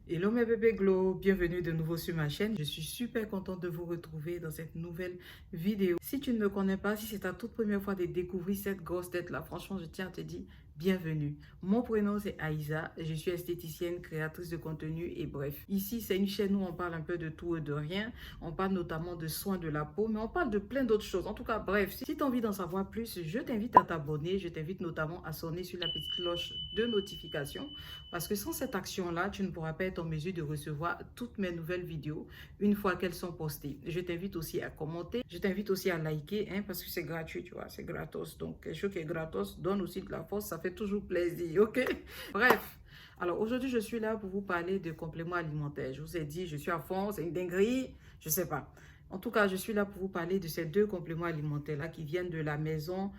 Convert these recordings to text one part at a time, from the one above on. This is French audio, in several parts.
Hello mes bébés glow, bienvenue de nouveau sur ma chaîne. Je suis super contente de vous retrouver dans cette nouvelle vidéo. Si tu ne me connais pas, si c'est ta toute première fois de découvrir cette grosse tête là, franchement je tiens à te dire bienvenue. Mon prénom c'est Aïza, je suis esthéticienne, créatrice de contenu et bref. Ici c'est une chaîne où on parle un peu de tout et de rien. On parle notamment de soins de la peau, mais on parle de plein d'autres choses. En tout cas bref, si tu as envie d'en savoir plus, je t'invite à t'abonner. Je t'invite notamment à sonner sur la petite cloche de notification. Parce que sans cette action-là, tu ne pourras pas être en mesure de recevoir toutes mes nouvelles vidéos une fois qu'elles sont postées. Je t'invite aussi à commenter, je t'invite aussi à liker, hein, parce que c'est gratuit, tu vois, c'est gratos. Donc, quelque chose qui est gratos donne aussi de la force, ça fait toujours plaisir, ok? Bref, alors aujourd'hui, je suis là pour vous parler de compléments alimentaires. Je vous ai dit, je suis à fond, c'est une dinguerie, je sais pas. En tout cas, je suis là pour vous parler de ces deux compléments alimentaires-là qui viennent de la maison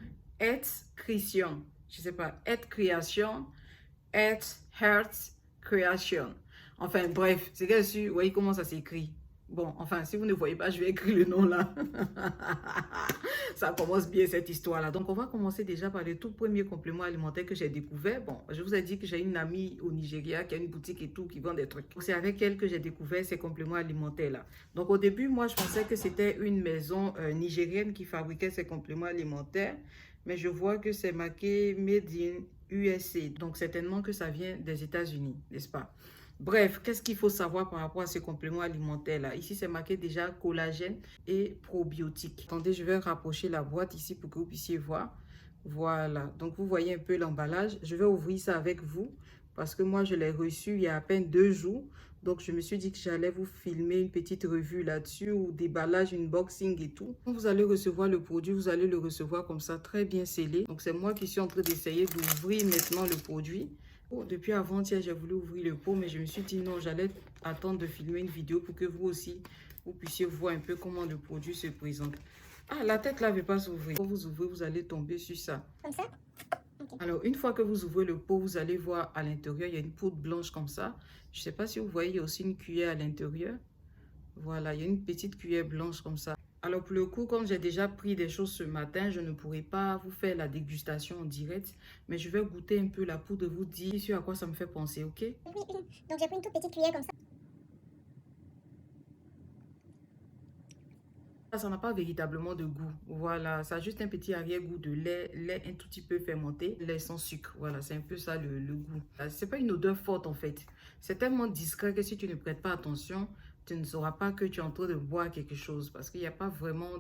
It's Creation. Je sais pas, It's Création. Earth, Heart, Creation. Enfin, bref, c'est que vous voyez comment ça s'écrit. Bon, enfin, si vous ne voyez pas, je vais écrire le nom là. Ça commence bien cette histoire-là. Donc, on va commencer déjà par le tout premier complément alimentaire que j'ai découvert. Bon, je vous ai dit que j'ai une amie au Nigeria qui a une boutique et tout, qui vend des trucs. C'est avec elle que j'ai découvert ces compléments alimentaires-là. Donc, au début, moi, je pensais que c'était une maison nigérienne qui fabriquait ces compléments alimentaires. Mais je vois que c'est marqué Made in USA. Donc, certainement que ça vient des États-Unis, n'est-ce pas? Bref, qu'est-ce qu'il faut savoir par rapport à ces compléments alimentaires-là? Ici, c'est marqué déjà collagène et probiotiques. Attendez, je vais rapprocher la boîte ici pour que vous puissiez voir. Voilà, donc vous voyez un peu l'emballage. Je vais ouvrir ça avec vous parce que moi, je l'ai reçu il y a à peine 2 jours. Donc, je me suis dit que j'allais vous filmer une petite revue là-dessus ou déballage, unboxing et tout. Quand vous allez recevoir le produit, vous allez le recevoir comme ça, très bien scellé. Donc, c'est moi qui suis en train d'essayer d'ouvrir maintenant le produit. Oh, depuis avant-hier, j'ai voulu ouvrir le pot, mais je me suis dit non, j'allais attendre de filmer une vidéo pour que vous aussi, vous puissiez voir un peu comment le produit se présente. Ah, la tête là ne veut pas s'ouvrir. Quand vous ouvrez, vous allez tomber sur ça. Comme ça? Okay. Alors, une fois que vous ouvrez le pot, vous allez voir à l'intérieur, il y a une poudre blanche comme ça. Je ne sais pas si vous voyez, il y a aussi une cuillère à l'intérieur. Voilà, il y a une petite cuillère blanche comme ça. Alors pour le coup, comme j'ai déjà pris des choses ce matin, je ne pourrai pas vous faire la dégustation en direct, mais je vais goûter un peu la poudre et vous dire sur à quoi ça me fait penser, ok? Donc j'ai pris une toute petite cuillère comme ça. Ça n'a pas véritablement de goût. Voilà, ça a juste un petit arrière-goût de lait, lait un tout petit peu fermenté, lait sans sucre. Voilà, c'est un peu ça le goût. C'est pas une odeur forte en fait. C'est tellement discret que si tu ne prêtes pas attention, tu ne sauras pas que tu es en train de boire quelque chose parce qu'il n'y a pas vraiment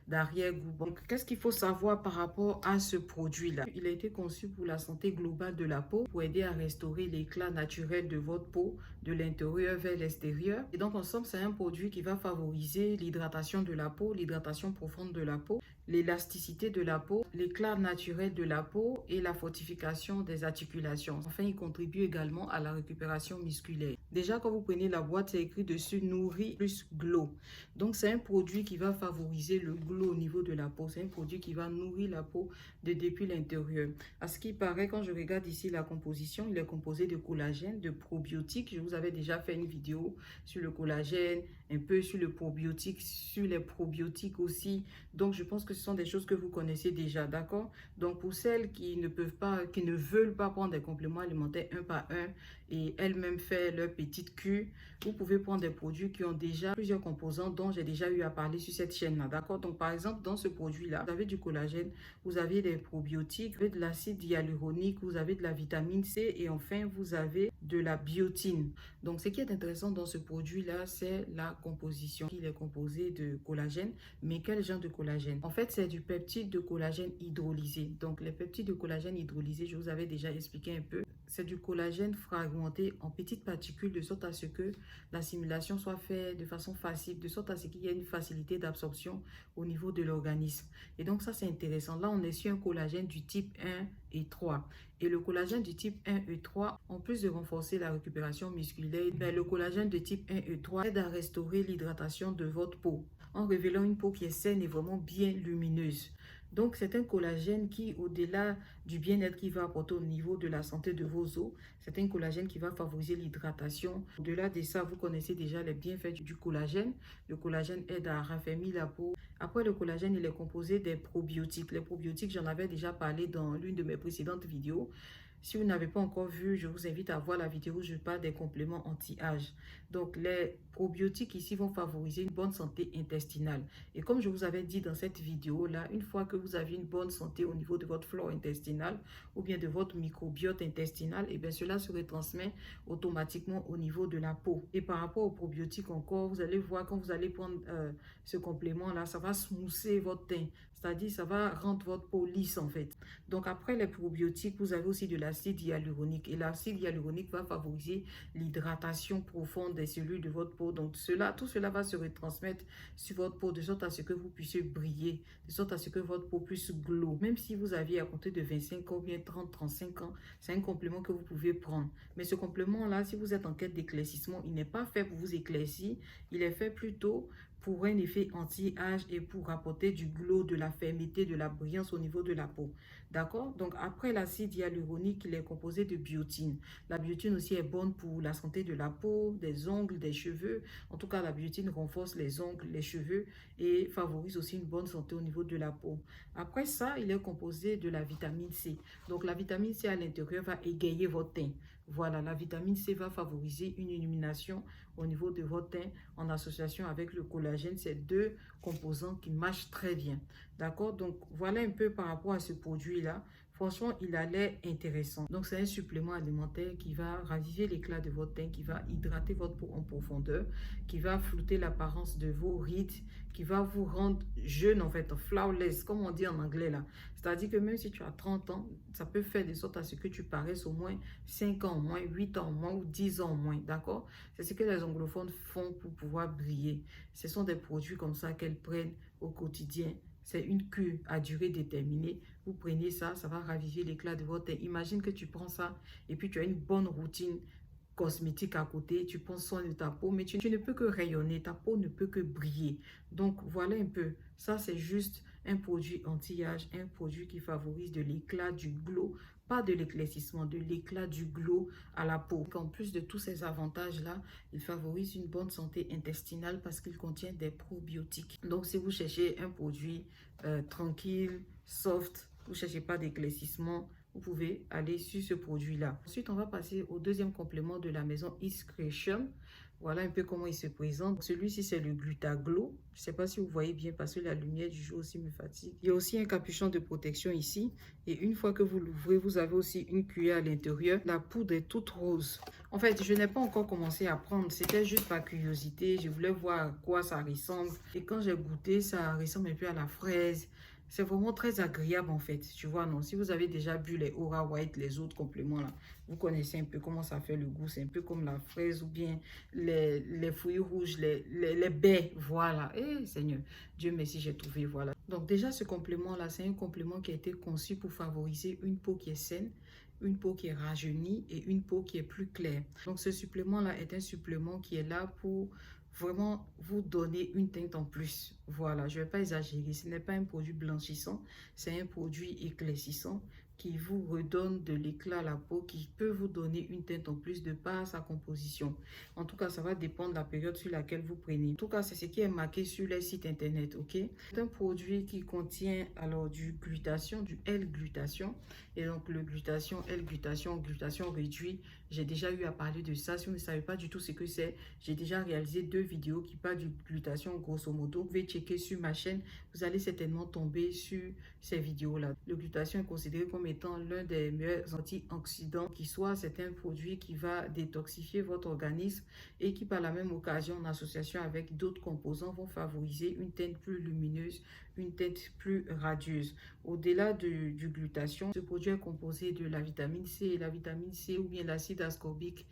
d'arrière-goût. Donc, qu'est-ce qu'il faut savoir par rapport à ce produit-là? Il a été conçu pour la santé globale de la peau, pour aider à restaurer l'éclat naturel de votre peau, de l'intérieur vers l'extérieur. Et donc, en somme, c'est un produit qui va favoriser l'hydratation de la peau, l'hydratation profonde de la peau, l'élasticité de la peau, l'éclat naturel de la peau et la fortification des articulations. Enfin, il contribue également à la récupération musculaire. Déjà, quand vous prenez la boîte, c'est écrit dessus nourrit plus glow. Donc, c'est un produit qui va favoriser le glow au niveau de la peau. C'est un produit qui va nourrir la peau depuis l'intérieur. À ce qui paraît, quand je regarde ici la composition, il est composé de collagène, de probiotiques. Je vous avais déjà fait une vidéo sur le collagène, un peu sur le probiotique, sur les probiotiques aussi. Donc, je pense que ce sont des choses que vous connaissez déjà, d'accord? Donc, pour celles qui ne peuvent pas, qui ne veulent pas prendre des compléments alimentaires un par un et elles-mêmes faire leur petite cure, vous pouvez prendre des produits qui ont déjà plusieurs composants dont j'ai déjà eu à parler sur cette chaîne-là, d'accord? Donc, par exemple, dans ce produit-là, vous avez du collagène, vous avez des probiotiques, vous avez de l'acide hyaluronique, vous avez de la vitamine C et enfin, vous avez de la biotine. Donc, ce qui est intéressant dans ce produit-là, c'est la composition. Il est composé de collagène, mais quel genre de collagène? En fait, c'est du peptide de collagène hydrolysé. Donc, les peptides de collagène hydrolysé, je vous avais déjà expliqué un peu. C'est du collagène fragmenté en petites particules de sorte à ce que l'assimilation soit faite de façon facile, de sorte à ce qu'il y ait une facilité d'absorption au niveau de l'organisme. Et donc, ça, c'est intéressant. Là, on est sur un collagène du type 1 et 3. Et le collagène du type 1 et 3, en plus de renforcer la récupération musculaire, le collagène de type 1 et 3 aide à restaurer l'hydratation de votre peau en révélant une peau qui est saine et vraiment bien lumineuse. Donc, c'est un collagène qui, au-delà du bien-être qu'il va apporter au niveau de la santé de vos os, c'est un collagène qui va favoriser l'hydratation. Au-delà de ça, vous connaissez déjà les bienfaits du collagène. Le collagène aide à raffermir la peau. Après, le collagène, il est composé des probiotiques. Les probiotiques, j'en avais déjà parlé dans l'une de mes précédentes vidéos. Si vous n'avez pas encore vu, je vous invite à voir la vidéo où je parle des compléments anti-âge. Donc, les probiotiques ici vont favoriser une bonne santé intestinale. Et comme je vous avais dit dans cette vidéo-là, une fois que vous avez une bonne santé au niveau de votre flore intestinale ou bien de votre microbiote intestinal, et bien cela se retransmet automatiquement au niveau de la peau. Et par rapport aux probiotiques encore, vous allez voir quand vous allez prendre ce complément-là, ça va smousser votre teint. C'est-à-dire, ça va rendre votre peau lisse en fait. Donc, après les probiotiques, vous avez aussi de l'acide hyaluronique. Et l'acide hyaluronique va favoriser l'hydratation profonde des cellules de votre peau. Donc, tout cela va se retransmettre sur votre peau de sorte à ce que vous puissiez briller, de sorte à ce que votre peau puisse glow. Même si vous aviez à compter de 25 ans ou bien 30, 35 ans, c'est un complément que vous pouvez prendre. Mais ce complément-là, si vous êtes en quête d'éclaircissement, il n'est pas fait pour vous éclaircir. Il est fait plutôt pour un effet anti-âge et pour apporter du glow, de la fermeté, de la brillance au niveau de la peau. D'accord? Donc, après l'acide hyaluronique, il est composé de biotine. La biotine aussi est bonne pour la santé de la peau, des ongles, des cheveux. En tout cas, la biotine renforce les ongles, les cheveux et favorise aussi une bonne santé au niveau de la peau. Après ça, il est composé de la vitamine C. Donc, la vitamine C à l'intérieur va égayer votre teint. Voilà, la vitamine C va favoriser une illumination au niveau de votre teint en association avec le collagène. C'est deux composants qui marchent très bien. D'accord? Donc, voilà un peu par rapport à ce produit-là. Franchement, il a l'air intéressant. Donc, c'est un supplément alimentaire qui va raviver l'éclat de votre teint, qui va hydrater votre peau en profondeur, qui va flouter l'apparence de vos rides, qui va vous rendre jeune, en fait, flawless, comme on dit en anglais là. C'est-à-dire que même si tu as 30 ans, ça peut faire de sorte à ce que tu paraisses au moins 5 ans en moins, 8 ans en moins ou 10 ans en moins, d'accord? C'est ce que les anglophones font pour pouvoir briller. Ce sont des produits comme ça qu'elles prennent au quotidien. C'est une cure à durée déterminée. Vous prenez ça, ça va raviver l'éclat de votre teint. Imagine que tu prends ça et puis tu as une bonne routine cosmétique à côté, tu prends soin de ta peau, mais tu ne peux que rayonner, ta peau ne peut que briller. Donc, voilà un peu. Ça, c'est juste un produit anti-âge, un produit qui favorise de l'éclat, du glow, pas de l'éclaircissement, de l'éclat, du glow à la peau. En plus de tous ces avantages-là, il favorise une bonne santé intestinale parce qu'il contient des probiotiques. Donc, si vous cherchez un produit tranquille, soft, vous ne cherchez pas d'éclaircissement, vous pouvez aller sur ce produit-là. Ensuite, on va passer au deuxième complément de la maison Iscretion. Voilà un peu comment il se présente. Celui-ci, c'est le Glutaglo. Je ne sais pas si vous voyez bien parce que la lumière du jour aussi me fatigue. Il y a aussi un capuchon de protection ici. Et une fois que vous l'ouvrez, vous avez aussi une cuillère à l'intérieur. La poudre est toute rose. En fait, je n'ai pas encore commencé à prendre. C'était juste par curiosité. Je voulais voir à quoi ça ressemble. Et quand j'ai goûté, ça ressemble un peu à la fraise. C'est vraiment très agréable en fait, tu vois, non? Si vous avez déjà bu les Aura White, les autres compléments là, vous connaissez un peu comment ça fait le goût. C'est un peu comme la fraise ou bien les fruits rouges, les baies, voilà. Eh Seigneur, Dieu merci, j'ai trouvé, voilà. Donc déjà, ce complément-là, c'est un complément qui a été conçu pour favoriser une peau qui est saine, une peau qui est rajeunie et une peau qui est plus claire. Donc ce supplément-là est un supplément qui est là pour vraiment vous donner une teinte en plus. Voilà, je ne vais pas exagérer. Ce n'est pas un produit blanchissant, c'est un produit éclaircissant qui vous redonne de l'éclat à la peau, qui peut vous donner une teinte en plus de par sa composition. En tout cas, ça va dépendre de la période sur laquelle vous prenez. En tout cas, c'est ce qui est marqué sur les sites internet, ok? C'est un produit qui contient alors du glutathion, du L-glutathion. Et donc, le glutathion, L-glutathion, glutathion réduit. J'ai déjà eu à parler de ça. Si vous ne savez pas du tout ce que c'est, j'ai déjà réalisé 2 vidéos qui parlent du glutathion grosso modo. Vous pouvez checker sur ma chaîne. Vous allez certainement tomber sur ces vidéos-là. Le glutathion est considéré comme étant l'un des meilleurs antioxydants qui soit. C'est un produit qui va détoxifier votre organisme et qui, par la même occasion, en association avec d'autres composants, vont favoriser une teinte plus lumineuse, une teinte plus radieuse. Au-delà du glutathion, ce produit est composé de la vitamine C. Et la vitamine C ou bien l'acide ascorbique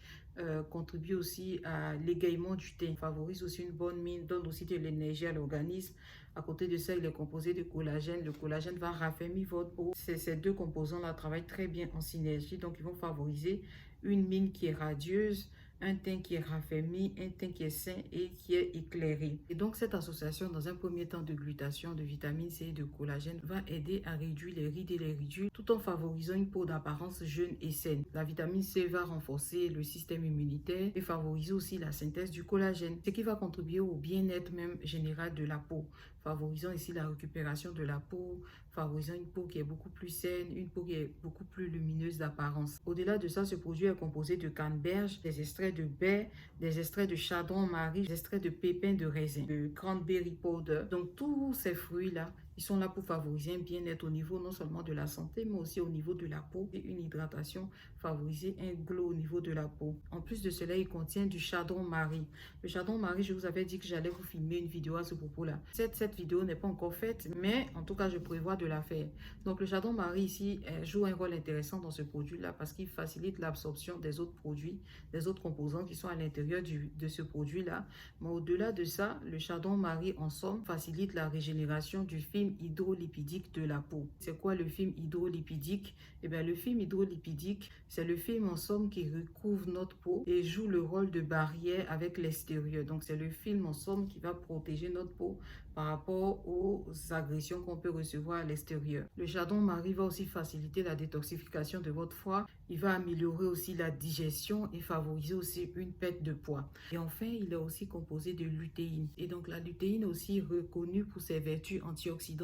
contribue aussi à l'égaiement du teint, favorise aussi une bonne mine, donne aussi de l'énergie à l'organisme. À côté de ça, il est composé de collagène. Le collagène va raffermir votre peau. Ces deux composants-là travaillent très bien en synergie, donc ils vont favoriser une mine qui est radieuse, un teint qui est raffermi, un teint qui est sain et qui est éclairé. Et donc cette association dans un premier temps de glutathion, de vitamine C et de collagène va aider à réduire les rides et les ridures tout en favorisant une peau d'apparence jeune et saine. La vitamine C va renforcer le système immunitaire et favoriser aussi la synthèse du collagène, ce qui va contribuer au bien-être même général de la peau. favorisant ici la récupération de la peau, favorisant une peau qui est beaucoup plus saine, une peau qui est beaucoup plus lumineuse d'apparence. Au-delà de ça, ce produit est composé de canneberge, des extraits de baie, des extraits de chardon-marie, des extraits de pépins de raisin, de cranberry powder. Donc tous ces fruits-là, ils sont là pour favoriser un bien-être au niveau non seulement de la santé, mais aussi au niveau de la peau. Et une hydratation, favoriser un glow au niveau de la peau. En plus de cela, il contient du chardon-marie. Le chardon-marie, je vous avais dit que j'allais vous filmer une vidéo à ce propos-là. Cette vidéo n'est pas encore faite, mais en tout cas, je prévois de la faire. Donc le chardon-marie ici joue un rôle intéressant dans ce produit-là parce qu'il facilite l'absorption des autres produits, des autres composants qui sont à l'intérieur de ce produit-là. Mais au-delà de ça, le chardon-marie en somme facilite la régénération du film hydrolipidique de la peau. C'est quoi le film hydrolipidique? Eh bien, le film hydrolipidique, c'est le film en somme qui recouvre notre peau et joue le rôle de barrière avec l'extérieur. Donc, c'est le film en somme qui va protéger notre peau par rapport aux agressions qu'on peut recevoir à l'extérieur. Le chardon-marie va aussi faciliter la détoxification de votre foie. Il va améliorer aussi la digestion et favoriser aussi une perte de poids. Et enfin, il est aussi composé de lutéine. Et donc, la lutéine est aussi reconnue pour ses vertus antioxydantes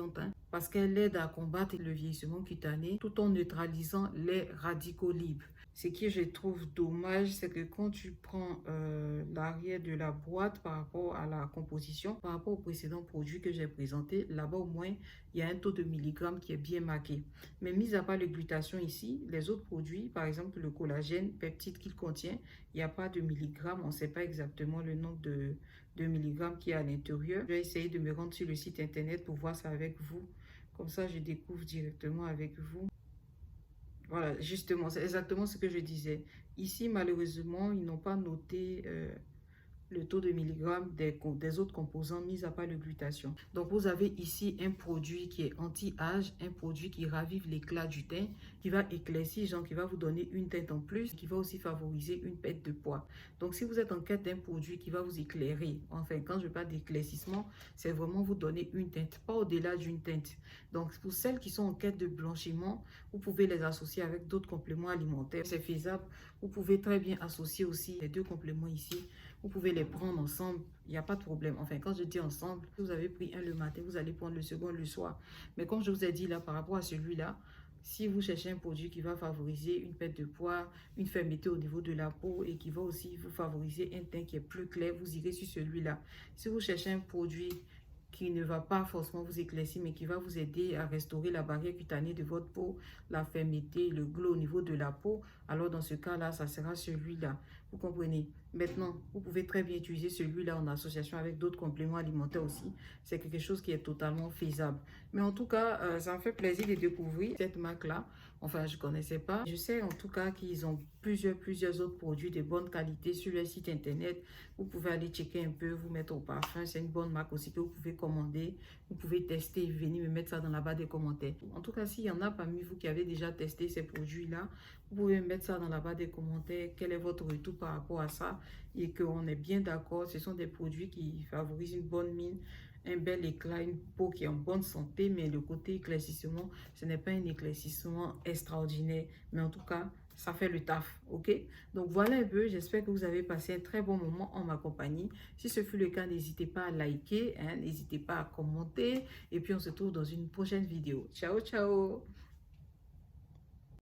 parce qu'elle aide à combattre le vieillissement cutané tout en neutralisant les radicaux libres. Ce que je trouve dommage, c'est que quand tu prends l'arrière de la boîte par rapport à la composition, par rapport au précédent produit que j'ai présenté, là-bas au moins, il y a un taux de milligrammes qui est bien marqué. Mais mis à part le glutathion ici, les autres produits, par exemple le collagène, peptide qu'il contient, il n'y a pas de milligrammes. On ne sait pas exactement le nombre de milligrammes qui est à l'intérieur. Je vais essayer de me rendre sur le site internet pour voir ça avec vous. Comme ça, je découvre directement avec vous. Voilà, justement, c'est exactement ce que je disais. Ici, malheureusement, ils n'ont pas noté le taux de milligrammes des autres composants, mis à part le glutathion. Donc, vous avez ici un produit qui est anti-âge, un produit qui ravive l'éclat du teint, qui va éclaircir, genre qui va vous donner une teinte en plus, qui va aussi favoriser une perte de poids. Donc, si vous êtes en quête d'un produit qui va vous éclairer, enfin, quand je parle d'éclaircissement, c'est vraiment vous donner une teinte, pas au-delà d'une teinte. Donc, pour celles qui sont en quête de blanchiment, vous pouvez les associer avec d'autres compléments alimentaires. C'est faisable. Vous pouvez très bien associer aussi les deux compléments ici. Vous pouvez les prendre ensemble, il n'y a pas de problème. Enfin, quand je dis ensemble, si vous avez pris un le matin, vous allez prendre le second le soir. Mais comme je vous ai dit là, par rapport à celui-là, si vous cherchez un produit qui va favoriser une perte de poids, une fermeté au niveau de la peau et qui va aussi vous favoriser un teint qui est plus clair, vous irez sur celui-là. Si vous cherchez un produit qui ne va pas forcément vous éclaircir, mais qui va vous aider à restaurer la barrière cutanée de votre peau, la fermeté, le glow au niveau de la peau, alors dans ce cas-là, ça sera celui-là. Vous comprenez? Maintenant, vous pouvez très bien utiliser celui-là en association avec d'autres compléments alimentaires aussi. C'est quelque chose qui est totalement faisable. Mais en tout cas, ça me fait plaisir de découvrir cette marque-là. Enfin, je ne connaissais pas. Je sais en tout cas qu'ils ont plusieurs autres produits de bonne qualité sur leur site internet. Vous pouvez aller checker un peu, vous mettre au parfum. C'est une bonne marque aussi que vous pouvez commander. Vous pouvez tester et venir me mettre ça dans la barre des commentaires. En tout cas, s'il y en a parmi vous qui avez déjà testé ces produits-là, vous pouvez me mettre ça dans la barre des commentaires. Quel est votre retour par rapport à ça? Et qu'on est bien d'accord, ce sont des produits qui favorisent une bonne mine, un bel éclat, une peau qui est en bonne santé, mais le côté éclaircissement, ce n'est pas un éclaircissement extraordinaire, mais en tout cas, ça fait le taf, ok? Donc voilà un peu, j'espère que vous avez passé un très bon moment en ma compagnie. Si ce fut le cas, n'hésitez pas à liker, n'hésitez pas à commenter, et puis on se retrouve dans une prochaine vidéo. Ciao, ciao!